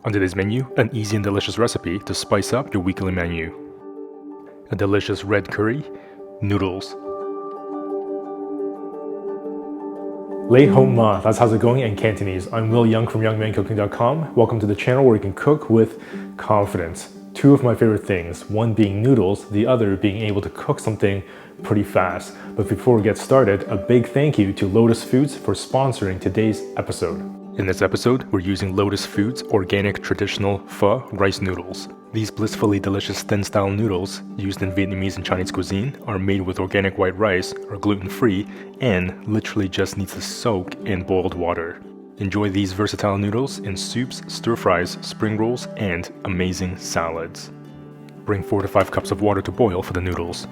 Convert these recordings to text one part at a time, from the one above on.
On today's menu, an easy and delicious recipe to spice up your weekly menu. A delicious red curry, noodles. Lei hong ma, that's how's it going in Cantonese. I'm Will Young from youngmancooking.com. Welcome to the channel where you can cook with confidence. Two of my favorite things, one being noodles, the other being able to cook something pretty fast. But before we get started, a big thank you to Lotus Foods for sponsoring today's episode. In this episode, we're using Lotus Foods organic traditional pho rice noodles. These blissfully delicious thin-style noodles, used in Vietnamese and Chinese cuisine, are made with organic white rice, are gluten-free, and literally just need to soak in boiled water. Enjoy these versatile noodles in soups, stir-fries, spring rolls, and amazing salads. Bring 4 to 5 cups of water to boil for the noodles.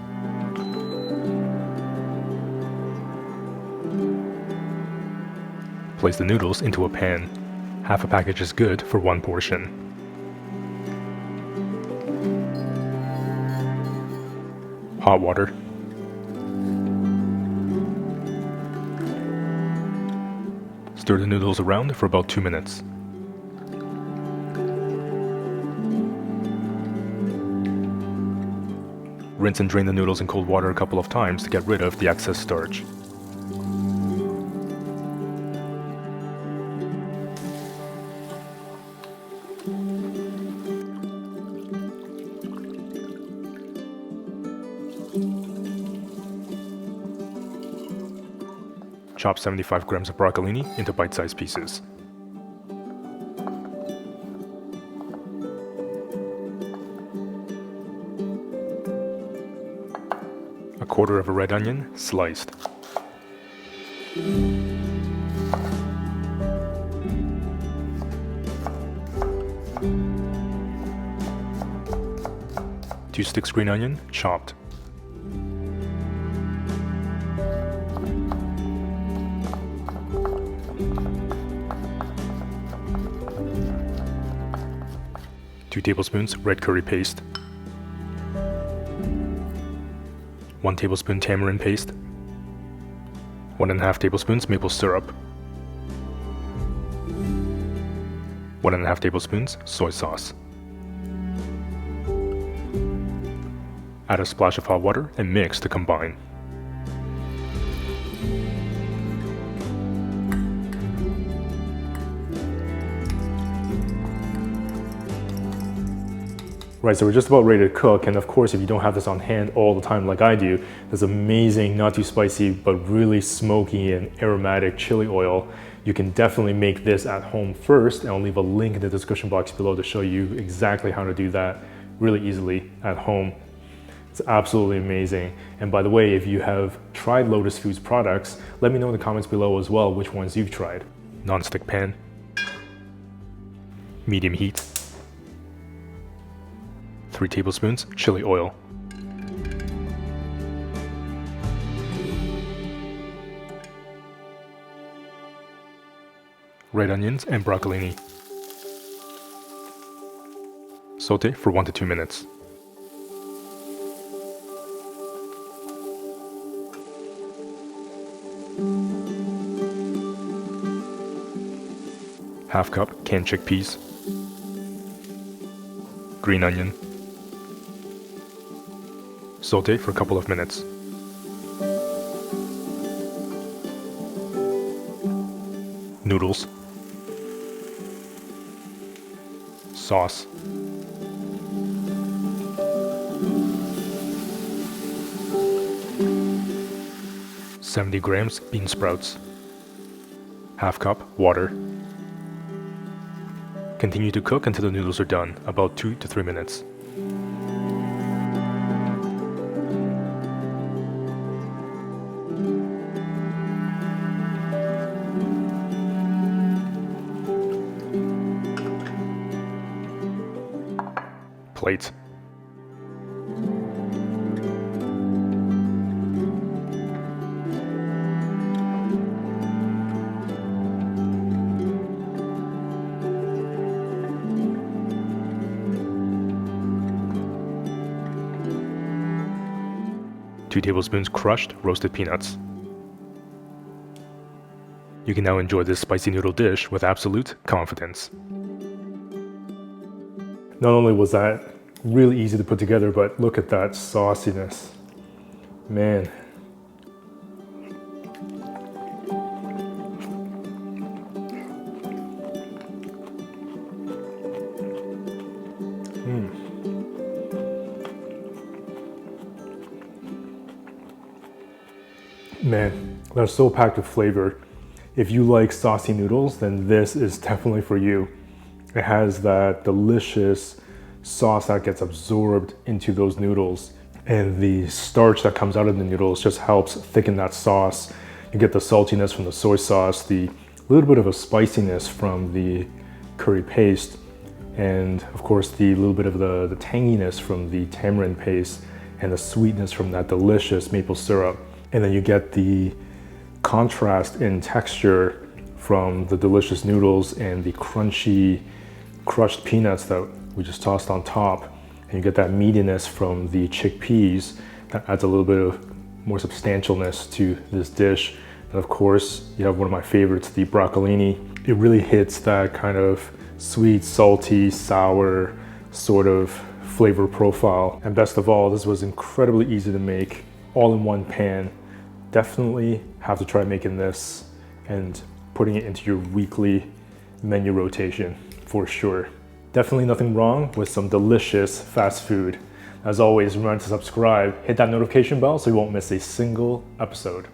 Place the noodles into a pan. Half a package is good for one portion. Hot water. Stir the noodles around for about 2 minutes. Rinse and drain the noodles in cold water a couple of times to get rid of the excess starch. Chop 75 grams of broccolini into bite-sized pieces. A quarter of a red onion, sliced. Two sticks green onion, chopped. Two tablespoons red curry paste. 1 tablespoon tamarind paste. 1.5 tablespoons maple syrup. 1.5 tablespoons soy sauce. Add a splash of hot water and mix to combine. Right, so we're just about ready to cook, and of course if you don't have this on hand all the time like I do, this amazing, not too spicy, but really smoky and aromatic chili oil. You can definitely make this at home first, and I'll leave a link in the description box below to show you exactly how to do that really easily at home. It's absolutely amazing. And by the way, if you have tried Lotus Foods products, let me know in the comments below as well which ones you've tried. Non-stick pan, medium heat, 3 tablespoons chili oil. Red onions and broccolini. Saute for 1 to 2 minutes. Half cup canned chickpeas. Green onion. Saute for a couple of minutes. Noodles. Sauce. "70 grams bean sprouts. Half cup water. Continue to cook until the noodles are done, about 2 to 3 minutes. Plate. Two tablespoons crushed roasted peanuts. You can now enjoy this spicy noodle dish with absolute confidence. Not only was that really easy to put together, but look at that sauciness. Man. Man, they're so packed with flavor. If you like saucy noodles, then this is definitely for you. It has that delicious sauce that gets absorbed into those noodles, and the starch that comes out of the noodles just helps thicken that sauce. You get the saltiness from the soy sauce, the little bit of a spiciness from the curry paste, and of course the little bit of the tanginess from the tamarind paste, and the sweetness from that delicious maple syrup. And then you get the contrast in texture from the delicious noodles and the crunchy crushed peanuts that we just tossed on top. And you get that meatiness from the chickpeas that adds a little bit of more substantialness to this dish. And of course, you have one of my favorites, the broccolini. It really hits that kind of sweet, salty, sour sort of flavor profile. And best of all, this was incredibly easy to make, all in one pan. Definitely have to try making this and putting it into your weekly menu rotation for sure. Definitely nothing wrong with some delicious fast food. As always, remember to subscribe, hit that notification bell so you won't miss a single episode.